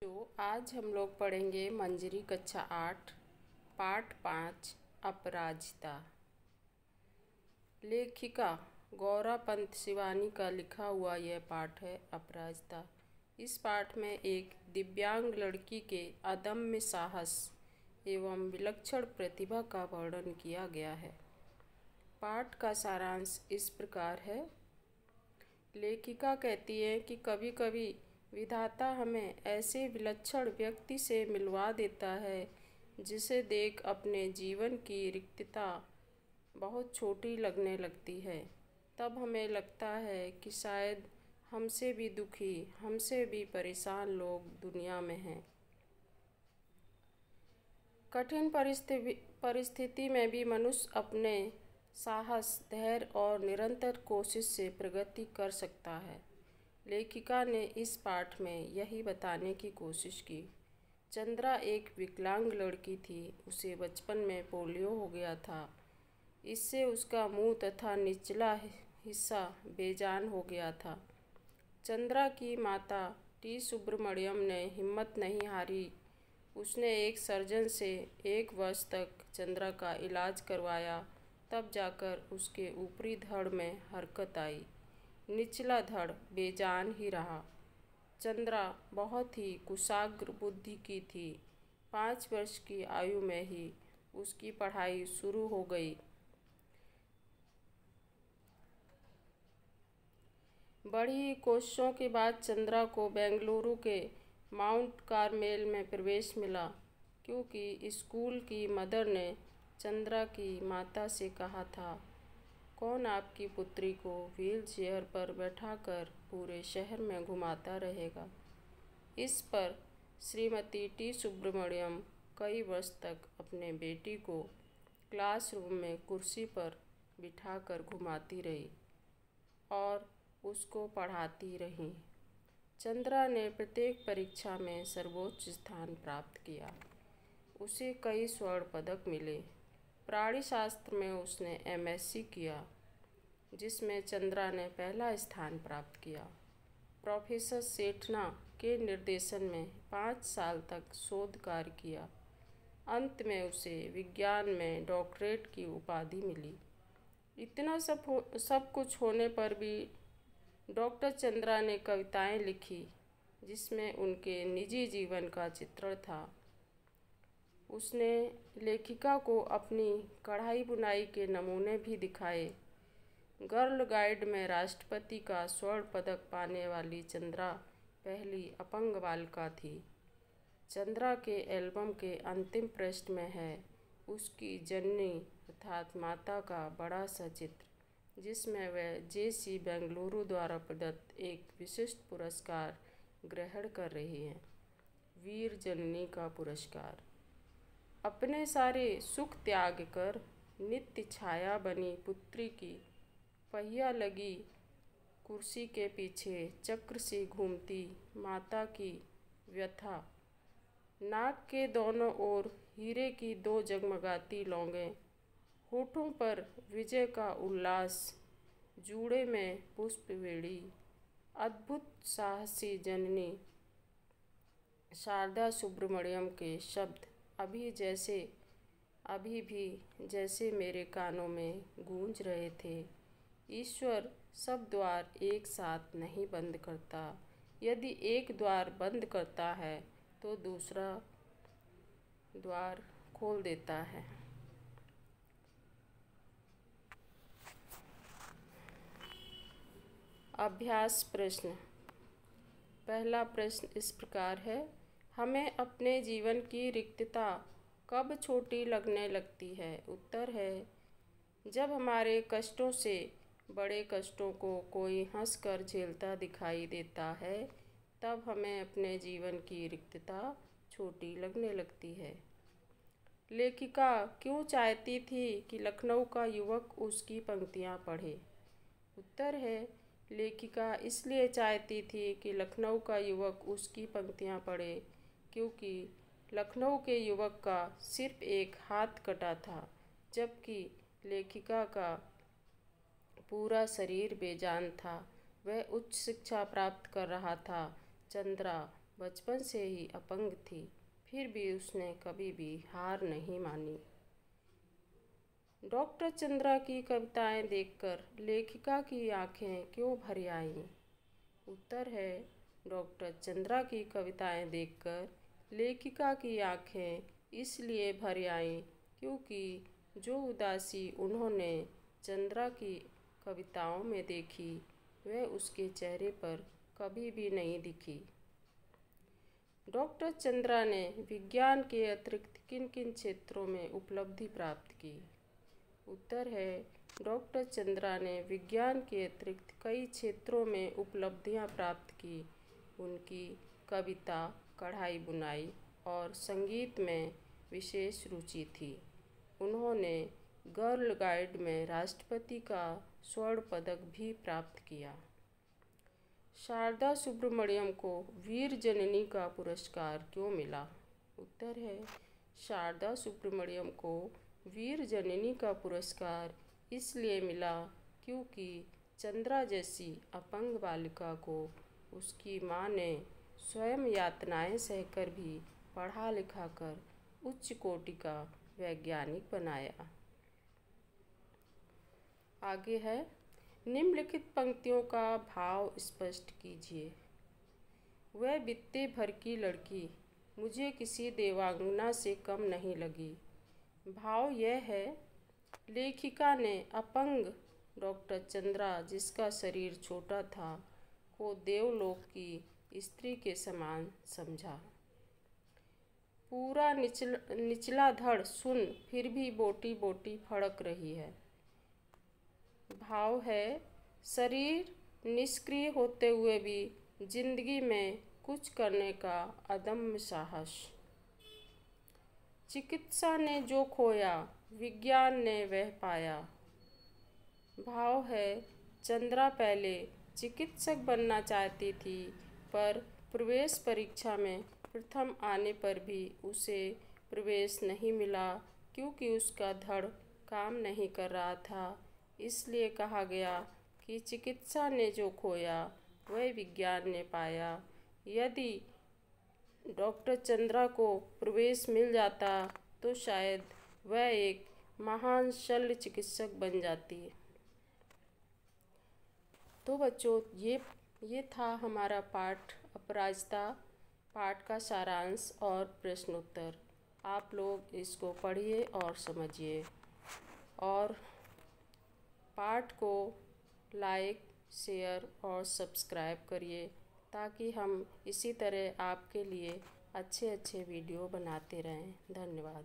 आज हम लोग पढ़ेंगे मंजरी कक्षा 8 पाठ 5 अपराजिता। लेखिका गौरा पंत शिवानी का लिखा हुआ यह पाठ है अपराजिता। इस पाठ में एक दिव्यांग लड़की के अदम्य साहस एवं विलक्षण प्रतिभा का वर्णन किया गया है। पाठ का सारांश इस प्रकार है। लेखिका कहती है कि कभी कभी विधाता हमें ऐसे विलक्षण व्यक्ति से मिलवा देता है जिसे देख अपने जीवन की रिक्तता बहुत छोटी लगने लगती है। तब हमें लगता है कि शायद हमसे भी दुखी, हमसे भी परेशान लोग दुनिया में हैं। कठिन परिस्थिति में भी मनुष्य अपने साहस, धैर्य और निरंतर कोशिश से प्रगति कर सकता है। लेखिका ने इस पाठ में यही बताने की कोशिश की। चंद्रा एक विकलांग लड़की थी। उसे बचपन में पोलियो हो गया था। इससे उसका मुंह तथा निचला हिस्सा बेजान हो गया था। चंद्रा की माता टी सुब्रमण्यम ने हिम्मत नहीं हारी। उसने एक सर्जन से 1 वर्ष तक चंद्रा का इलाज करवाया। तब जाकर उसके ऊपरी धड़ में हरकत आई। निचला धड़ बेजान ही रहा। चंद्रा बहुत ही कुशाग्र बुद्धि की थी। 5 वर्ष की आयु में ही उसकी पढ़ाई शुरू हो गई। बड़ी कोशिशों के बाद चंद्रा को बेंगलुरु के माउंट कार्मेल में प्रवेश मिला, क्योंकि स्कूल की मदर ने चंद्रा की माता से कहा था, कौन आपकी पुत्री को व्हील चेयर पर बैठाकर पूरे शहर में घुमाता रहेगा। इस पर श्रीमती टी सुब्रमण्यम कई वर्ष तक अपने बेटी को क्लासरूम में कुर्सी पर बिठाकर घुमाती रही और उसको पढ़ाती रहीं। चंद्रा ने प्रत्येक परीक्षा में सर्वोच्च स्थान प्राप्त किया। उसे कई स्वर्ण पदक मिले। प्राणीशास्त्र में उसने MSc किया, जिसमें चंद्रा ने पहला स्थान प्राप्त किया। प्रोफेसर सेठना के निर्देशन में 5 साल तक शोध कार्य किया। अंत में उसे विज्ञान में डॉक्टरेट की उपाधि मिली। इतना सब कुछ होने पर भी डॉक्टर चंद्रा ने कविताएं लिखी, जिसमें उनके निजी जीवन का चित्रण था। उसने लेखिका को अपनी कढ़ाई बुनाई के नमूने भी दिखाए। गर्ल गाइड में राष्ट्रपति का स्वर्ण पदक पाने वाली चंद्रा पहली अपंग बालिका थी। चंद्रा के एल्बम के अंतिम पृष्ठ में है उसकी जननी अर्थात माता का बड़ा सा चित्र, जिसमें वह JC बेंगलुरु द्वारा प्रदत्त एक विशिष्ट पुरस्कार ग्रहण कर रही हैं, वीर जननी का पुरस्कार। अपने सारे सुख त्याग कर नित्य छाया बनी पुत्री की पहिया लगी कुर्सी के पीछे चक्र सी घूमती माता की व्यथा। नाक के दोनों ओर हीरे की 2 जगमगाती लौंगें, होठों पर विजय का उल्लास, जूड़े में पुष्प बेड़ी। अद्भुत साहसी जननी शारदा सुब्रमण्यम के शब्द अभी भी जैसे मेरे कानों में गूंज रहे थे। ईश्वर सब द्वार एक साथ नहीं बंद करता। यदि एक द्वार बंद करता है तो दूसरा द्वार खोल देता है। अभ्यास प्रश्न। पहला प्रश्न इस प्रकार है, हमें अपने जीवन की रिक्तता कब छोटी लगने लगती है। उत्तर है, जब हमारे कष्टों से बड़े कष्टों को कोई हंसकर झेलता दिखाई देता है, तब हमें अपने जीवन की रिक्तता छोटी लगने लगती है। लेखिका क्यों चाहती थी कि लखनऊ का युवक उसकी पंक्तियां पढ़े। उत्तर है, लेखिका इसलिए चाहती थी कि लखनऊ का युवक उसकी पंक्तियां पढ़े, क्योंकि लखनऊ के युवक का सिर्फ एक हाथ कटा था, जबकि लेखिका का पूरा शरीर बेजान था। वह उच्च शिक्षा प्राप्त कर रहा था। चंद्रा बचपन से ही अपंग थी, फिर भी उसने कभी भी हार नहीं मानी। डॉक्टर चंद्रा की कविताएं देखकर लेखिका की आंखें क्यों भर आईं? उत्तर है, डॉक्टर चंद्रा की कविताएं देखकर लेखिका की आंखें इसलिए भर आईं क्योंकि जो उदासी उन्होंने चंद्रा की कविताओं में देखी वह उसके चेहरे पर कभी भी नहीं दिखी। डॉक्टर चंद्रा ने विज्ञान के अतिरिक्त किन किन क्षेत्रों में उपलब्धि प्राप्त की? उत्तर है, डॉक्टर चंद्रा ने विज्ञान के अतिरिक्त कई क्षेत्रों में उपलब्धियां प्राप्त की। उनकी कविता, कढ़ाई बुनाई और संगीत में विशेष रुचि थी। उन्होंने गर्ल गाइड में राष्ट्रपति का स्वर्ण पदक भी प्राप्त किया। शारदा सुब्रमण्यम को वीर जननी का पुरस्कार क्यों मिला? उत्तर है, शारदा सुब्रमण्यम को वीर जननी का पुरस्कार इसलिए मिला क्योंकि चंद्रा जैसी अपंग बालिका को उसकी माँ ने स्वयं यातनाएं सहकर भी पढ़ा लिखा कर उच्च कोटि का वैज्ञानिक बनाया। आगे है, निम्नलिखित पंक्तियों का भाव स्पष्ट कीजिए। वह बित्ते भर की लड़की मुझे किसी देवांगना से कम नहीं लगी। भाव यह है, लेखिका ने अपंग डॉक्टर चंद्रा, जिसका शरीर छोटा था, को देवलोक की स्त्री के समान समझा। पूरा निचला धड़ सुन फिर भी बोटी बोटी फड़क रही है। भाव है, शरीर निष्क्रिय होते हुए भी जिंदगी में कुछ करने का अदम्य साहस। चिकित्सा ने जो खोया विज्ञान ने वह पाया। भाव है, चंद्रा पहले चिकित्सक बनना चाहती थी, पर प्रवेश परीक्षा में प्रथम आने पर भी उसे प्रवेश नहीं मिला क्योंकि उसका धड़ काम नहीं कर रहा था। इसलिए कहा गया कि चिकित्सा ने जो खोया वह विज्ञान ने पाया। यदि डॉक्टर चंद्रा को प्रवेश मिल जाता तो शायद वह एक महान शल्य चिकित्सक बन जाती। तो बच्चों, ये था हमारा पाठ अपराजिता पाठ का सारांश और प्रश्नोत्तर। आप लोग इसको पढ़िए और समझिए और पाठ को लाइक, शेयर और सब्सक्राइब करिए ताकि हम इसी तरह आपके लिए अच्छे अच्छे वीडियो बनाते रहें। धन्यवाद।